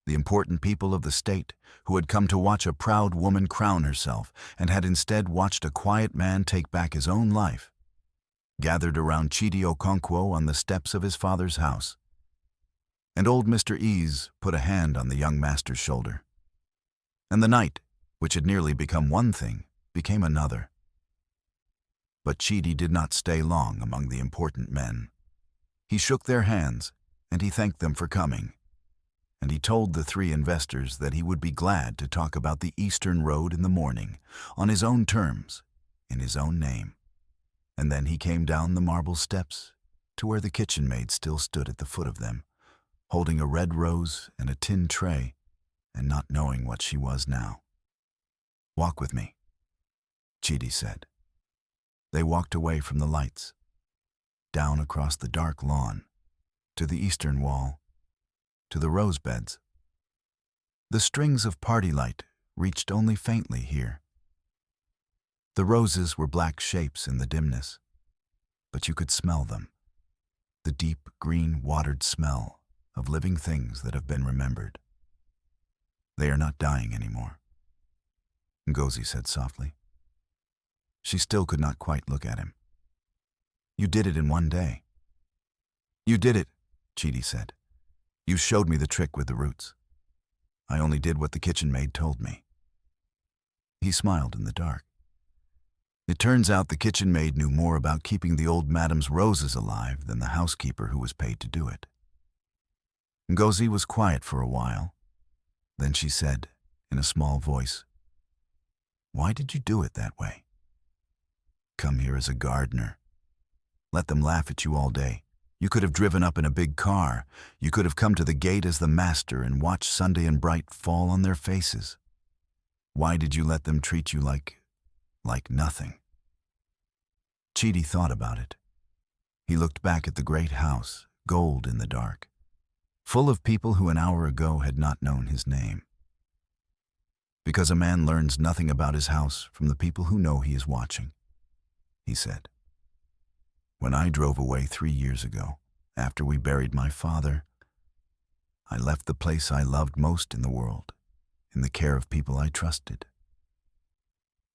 The important people of the state, who had come to watch a proud woman crown herself and had instead watched a quiet man take back his own life, gathered around Chidi Okonkwo on the steps of his father's house. And old Mr. Ease put a hand on the young master's shoulder. And the night, which had nearly become one thing, became another. But Chidi did not stay long among the important men. He shook their hands, and he thanked them for coming. And he told the 3 investors that he would be glad to talk about the Eastern Road in the morning, on his own terms, in his own name. And then he came down the marble steps to where the kitchen maid still stood at the foot of them, holding a red rose and a tin tray, and not knowing what she was now. Walk with me, Chidi said. They walked away from the lights, down across the dark lawn, to the eastern wall, to the rose beds. The strings of party light reached only faintly here. The roses were black shapes in the dimness, but you could smell them, the deep green watered smell of living things that have been remembered. They are not dying anymore, Ngozi said softly. She still could not quite look at him. You did it in one day. You did it, Chidi said. You showed me the trick with the roots. I only did what the kitchen maid told me." He smiled in the dark. It turns out the kitchen maid knew more about keeping the old madam's roses alive than the housekeeper who was paid to do it. Ngozi was quiet for a while. Then she said, in a small voice, "Why did you do it that way? Come here as a gardener. Let them laugh at you all day. You could have driven up in a big car. You could have come to the gate as the master and watched Sunday and Bright fall on their faces. Why did you let them treat you like nothing?" Chidi thought about it. He looked back at the great house, gold in the dark, full of people who an hour ago had not known his name. "Because a man learns nothing about his house from the people who know he is watching," he said. "When I drove away 3 years ago, after we buried my father, I left the place I loved most in the world, in the care of people I trusted.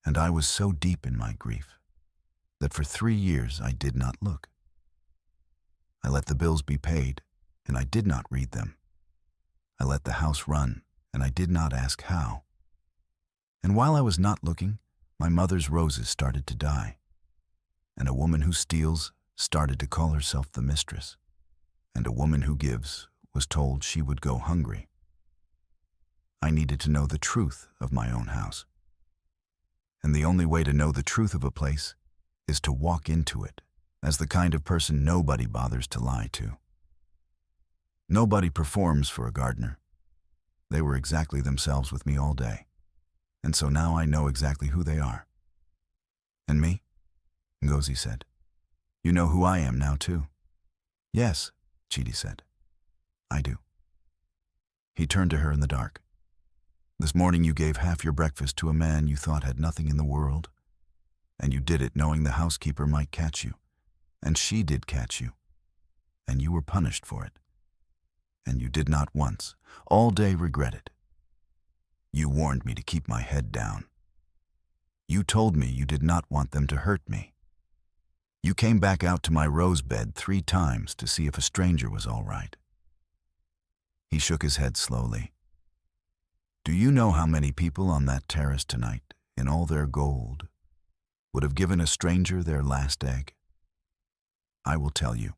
And I was so deep in my grief that for 3 years I did not look. I let the bills be paid, and I did not read them. I let the house run, and I did not ask how. And while I was not looking, my mother's roses started to die. And a woman who steals started to call herself the mistress. And a woman who gives was told she would go hungry. I needed to know the truth of my own house. And the only way to know the truth of a place is to walk into it as the kind of person nobody bothers to lie to. Nobody performs for a gardener. They were exactly themselves with me all day. And so now I know exactly who they are." "And me?" Ngozi said. "You know who I am now, too." "Yes," Chidi said. "I do." He turned to her in the dark. "This morning you gave half your breakfast to a man you thought had nothing in the world. And you did it knowing the housekeeper might catch you. And she did catch you. And you were punished for it. And you did not once, all day, regret it. You warned me to keep my head down. You told me you did not want them to hurt me. You came back out to my rose bed 3 times to see if a stranger was all right." He shook his head slowly. "Do you know how many people on that terrace tonight, in all their gold, would have given a stranger their last egg? I will tell you.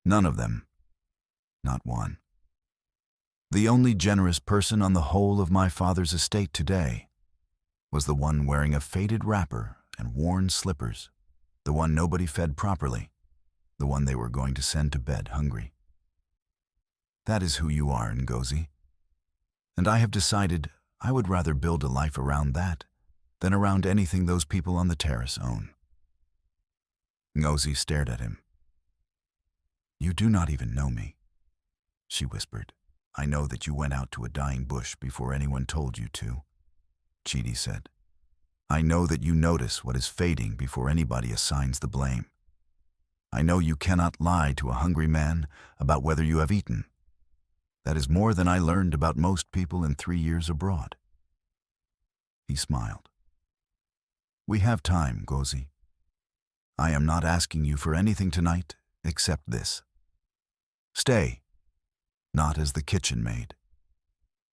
None of them. Not one. The only generous person on the whole of my father's estate today was the one wearing a faded wrapper and worn slippers, the one nobody fed properly, the one they were going to send to bed hungry. That is who you are, Ngozi. And I have decided I would rather build a life around that than around anything those people on the terrace own." Ngozi stared at him. "You do not even know me," she whispered. "I know that you went out to a dying bush before anyone told you to," Chidi said. "I know that you notice what is fading before anybody assigns the blame. I know you cannot lie to a hungry man about whether you have eaten. That is more than I learned about most people in 3 years abroad." He smiled. "We have time, Ngozi. I am not asking you for anything tonight except this. Stay, not as the kitchen maid.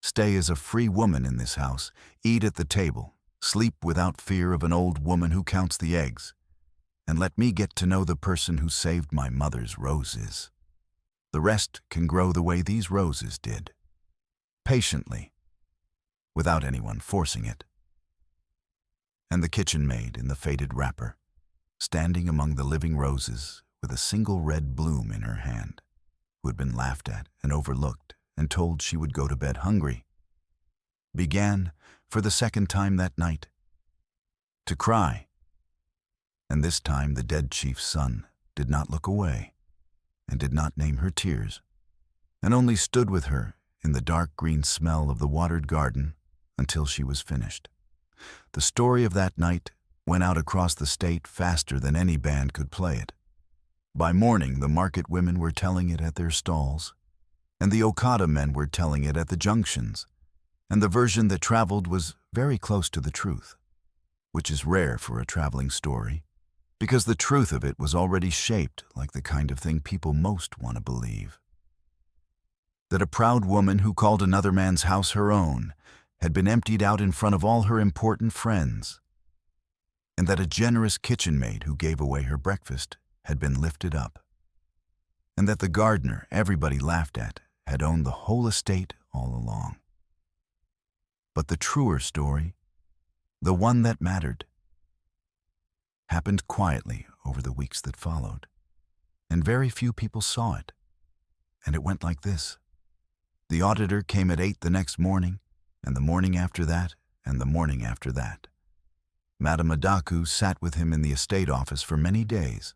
Stay as a free woman in this house, eat at the table, sleep without fear of an old woman who counts the eggs, and let me get to know the person who saved my mother's roses. The rest can grow the way these roses did, patiently, without anyone forcing it." And the kitchen maid in the faded wrapper, standing among the living roses with a single red bloom in her hand, who had been laughed at and overlooked and told she would go to bed hungry, began, for the second time that night, to cry. And this time the dead chief's son did not look away and did not name her tears, and only stood with her in the dark green smell of the watered garden until she was finished. The story of that night went out across the state faster than any band could play it. By morning, the market women were telling it at their stalls, and the Okada men were telling it at the junctions, and the version that traveled was very close to the truth, which is rare for a traveling story, because the truth of it was already shaped like the kind of thing people most want to believe. that a proud woman who called another man's house her own had been emptied out in front of all her important friends, and that a generous kitchen maid who gave away her breakfast had been lifted up, and that the gardener everybody laughed at had owned the whole estate all along. But the truer story, the one that mattered, happened quietly over the weeks that followed, and very few people saw it. And it went like this. The auditor came at 8 the next morning, and the morning after that, and the morning after that. Madame Adaku sat with him in the estate office for many days,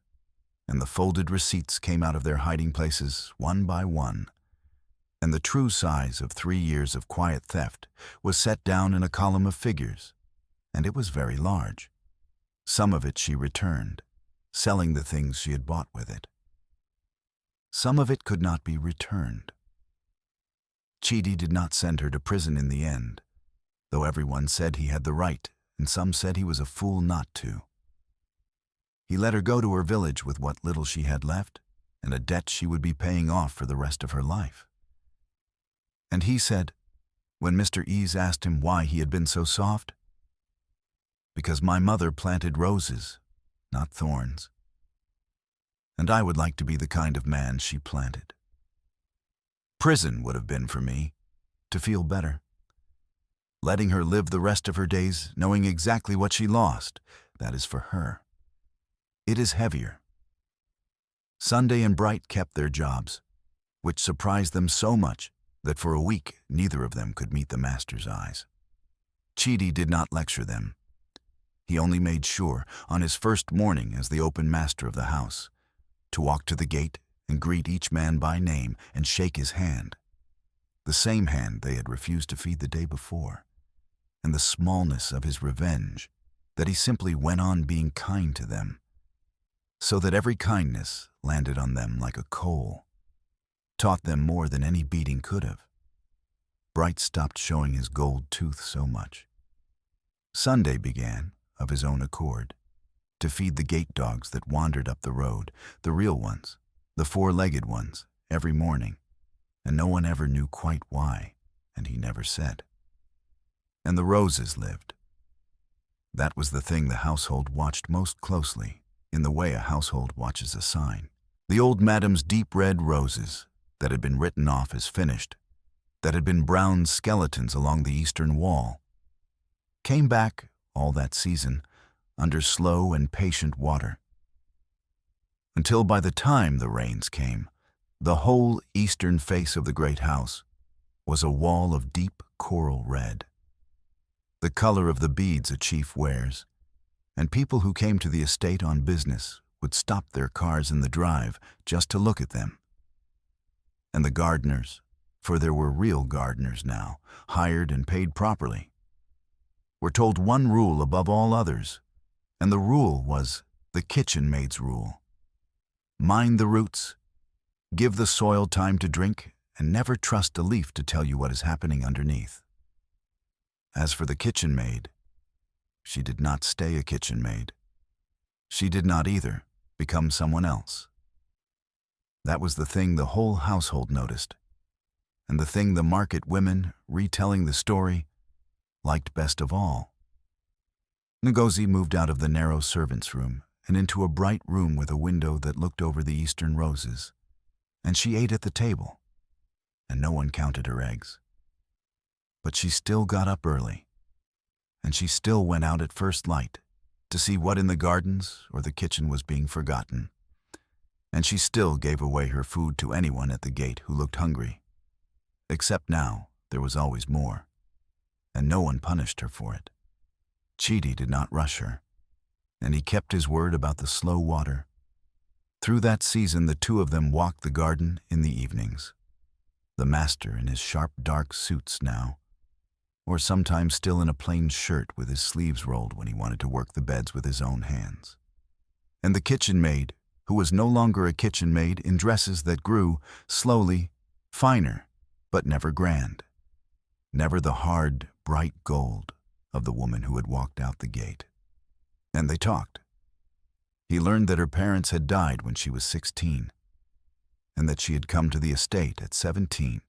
and the folded receipts came out of their hiding places one by one, and the true size of 3 years of quiet theft was set down in a column of figures, and it was very large. Some of it she returned, selling the things she had bought with it. Some of it could not be returned. Chidi did not send her to prison in the end, though everyone said he had the right, and some said he was a fool not to. He let her go to her village with what little she had left, and a debt she would be paying off for the rest of her life. And he said, when Mr. Ease asked him why he had been so soft, "Because my mother planted roses, not thorns. And I would like to be the kind of man she planted. Prison would have been for me, to feel better. Letting her live the rest of her days knowing exactly what she lost, that is for her. It is heavier." Sunday and Bright kept their jobs, which surprised them so much that for a week neither of them could meet the master's eyes. Chidi did not lecture them. He only made sure, on his first morning as the open master of the house, to walk to the gate and greet each man by name and shake his hand, the same hand they had refused to feed the day before, and the smallness of his revenge, that he simply went on being kind to them, so that every kindness landed on them like a coal, taught them more than any beating could have. Bright stopped showing his gold tooth so much. Sunday began, of his own accord, to feed the gate dogs that wandered up the road, the real ones, the four-legged ones, every morning, and no one ever knew quite why, and he never said. And the roses lived. That was the thing the household watched most closely, in the way a household watches a sign. The old madam's deep red roses, that had been written off as finished, that had been brown skeletons along the eastern wall, came back all that season under slow and patient water, until by the time the rains came, the whole eastern face of the great house was a wall of deep coral red, the color of the beads a chief wears, and people who came to the estate on business would stop their cars in the drive just to look at them. And the gardeners, for there were real gardeners now, hired and paid properly, were told one rule above all others, and the rule was the kitchen maid's rule. Mind the roots, give the soil time to drink, and never trust a leaf to tell you what is happening underneath. As for the kitchen maid, she did not stay a kitchen maid. She did not either become someone else. That was the thing the whole household noticed, and the thing the market women, retelling the story, liked best of all. Ngozi moved out of the narrow servants' room and into a bright room with a window that looked over the eastern roses, and she ate at the table, and no one counted her eggs. But she still got up early, and she still went out at first light to see what in the gardens or the kitchen was being forgotten, and she still gave away her food to anyone at the gate who looked hungry, except now there was always more, and no one punished her for it. Chidi did not rush her, and he kept his word about the slow water. Through that season the two of them walked the garden in the evenings, the master in his sharp dark suits now, or sometimes still in a plain shirt with his sleeves rolled when he wanted to work the beds with his own hands, and the kitchen maid, who was no longer a kitchen maid, in dresses that grew, slowly, finer, but never grand, never the hard, bright gold of the woman who had walked out the gate. And they talked. He learned that her parents had died when she was 16, and that she had come to the estate at 17,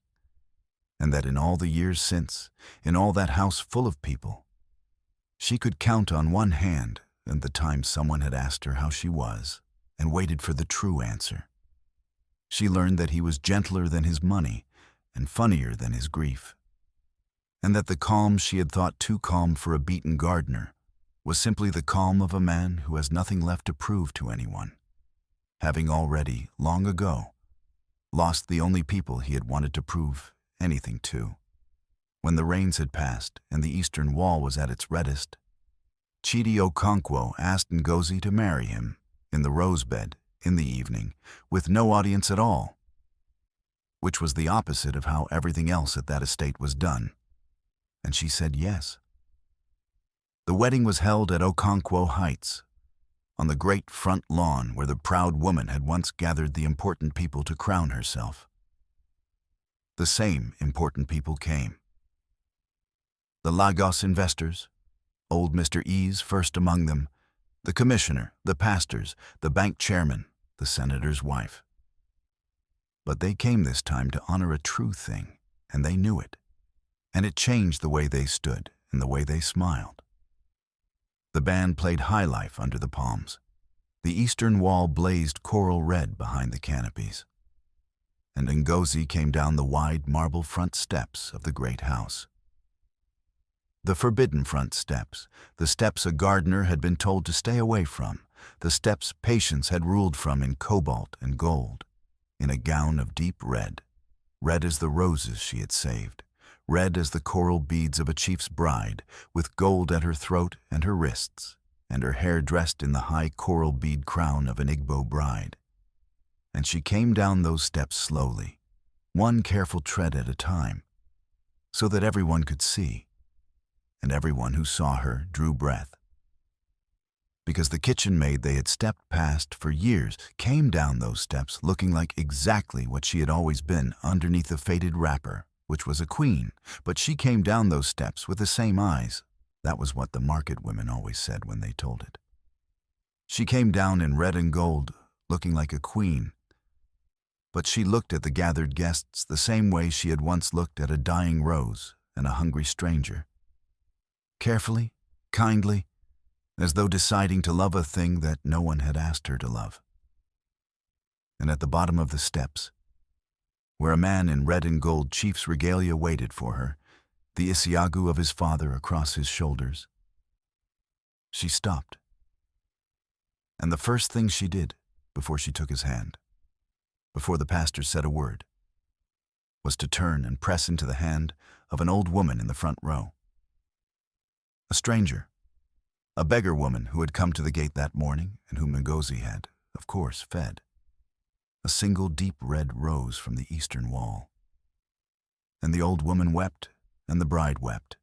and that in all the years since, in all that house full of people, she could count on one hand and the time someone had asked her how she was and waited for the true answer. She learned that he was gentler than his money and funnier than his grief, and that the calm she had thought too calm for a beaten gardener was simply the calm of a man who has nothing left to prove to anyone, having already, long ago, lost the only people he had wanted to prove anything to. When the rains had passed and the eastern wall was at its reddest, Chidi Okonkwo asked Ngozi to marry him in the rosebed in the evening with no audience at all, which was the opposite of how everything else at that estate was done, and she said yes. The wedding was held at Okonkwo Heights, on the great front lawn where the proud woman had once gathered the important people to crown herself. The same important people came. The Lagos investors, old Mr. Ease first among them, the commissioner, the pastors, the bank chairman, the senator's wife. But they came this time to honor a true thing, and they knew it, and it changed the way they stood and the way they smiled. The band played high life under the palms. The eastern wall blazed coral red behind the canopies, and Ngozi came down the wide marble front steps of the great house. The forbidden front steps, the steps a gardener had been told to stay away from, the steps Patience had ruled from in cobalt and gold, in a gown of deep red, red as the roses she had saved, red as the coral beads of a chief's bride, with gold at her throat and her wrists, and her hair dressed in the high coral bead crown of an Igbo bride. And she came down those steps slowly, one careful tread at a time, so that everyone could see, and everyone who saw her drew breath. Because the kitchen maid they had stepped past for years came down those steps looking like exactly what she had always been underneath the faded wrapper, which was a queen, but she came down those steps with the same eyes. That was what the market women always said when they told it. She came down in red and gold, looking like a queen, but she looked at the gathered guests the same way she had once looked at a dying rose and a hungry stranger. Carefully, kindly, as though deciding to love a thing that no one had asked her to love. And at the bottom of the steps, where a man in red and gold chief's regalia waited for her, the Isiagu of his father across his shoulders, she stopped. And the first thing she did, before she took his hand, before the pastor said a word, was to turn and press into the hand of an old woman in the front row. A stranger, a beggar woman who had come to the gate that morning and whom Ngozi had, of course, fed. A single deep red rose from the eastern wall. And the old woman wept, and the bride wept.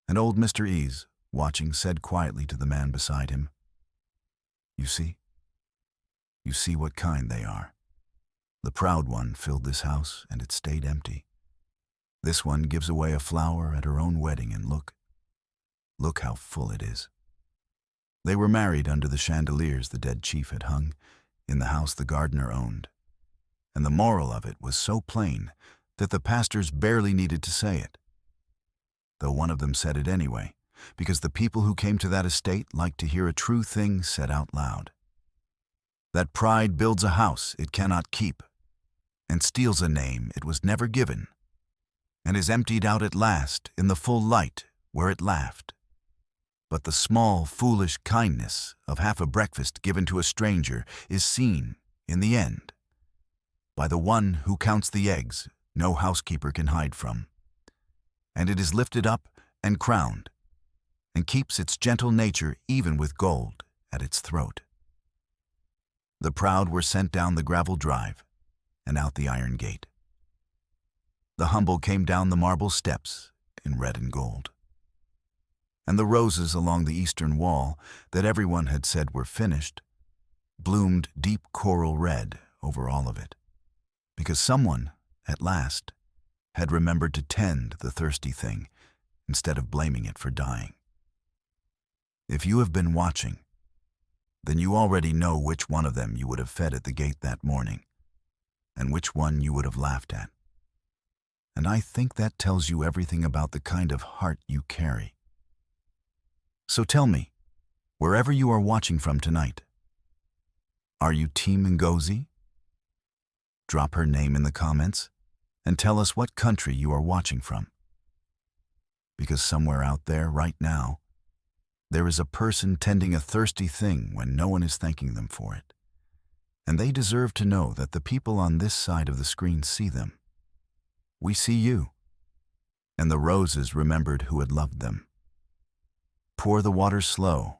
And old Mr. Ease, watching, said quietly to the man beside him, You see what kind they are. The proud one filled this house, and it stayed empty. This one gives away a flower at her own wedding, and look how full it is. They were married under the chandeliers the dead chief had hung in the house the gardener owned, and the moral of it was so plain that the pastors barely needed to say it, though one of them said it anyway, because the people who came to that estate liked to hear a true thing said out loud. That pride builds a house it cannot keep, and steals a name it was never given, and is emptied out at last in the full light where it laughed. But the small, foolish kindness of half a breakfast given to a stranger is seen, in the end, by the one who counts the eggs no housekeeper can hide from, and it is lifted up and crowned, and keeps its gentle nature even with gold at its throat. The proud were sent down the gravel drive and out the iron gate. The humble came down the marble steps in red and gold. And the roses along the eastern wall that everyone had said were finished bloomed deep coral red over all of it, because someone, at last, had remembered to tend the thirsty thing instead of blaming it for dying. If you have been watching, then you already know which one of them you would have fed at the gate that morning, and which one you would have laughed at. and I think that tells you everything about the kind of heart you carry. So tell me, wherever you are watching from tonight, are you Team Ngozi? Drop her name in the comments and tell us what country you are watching from. Because somewhere out there, right now, there is a person tending a thirsty thing when no one is thanking them for it. And they deserve to know that the people on this side of the screen see them. We see you. And the roses remembered who had loved them. Pour the water slow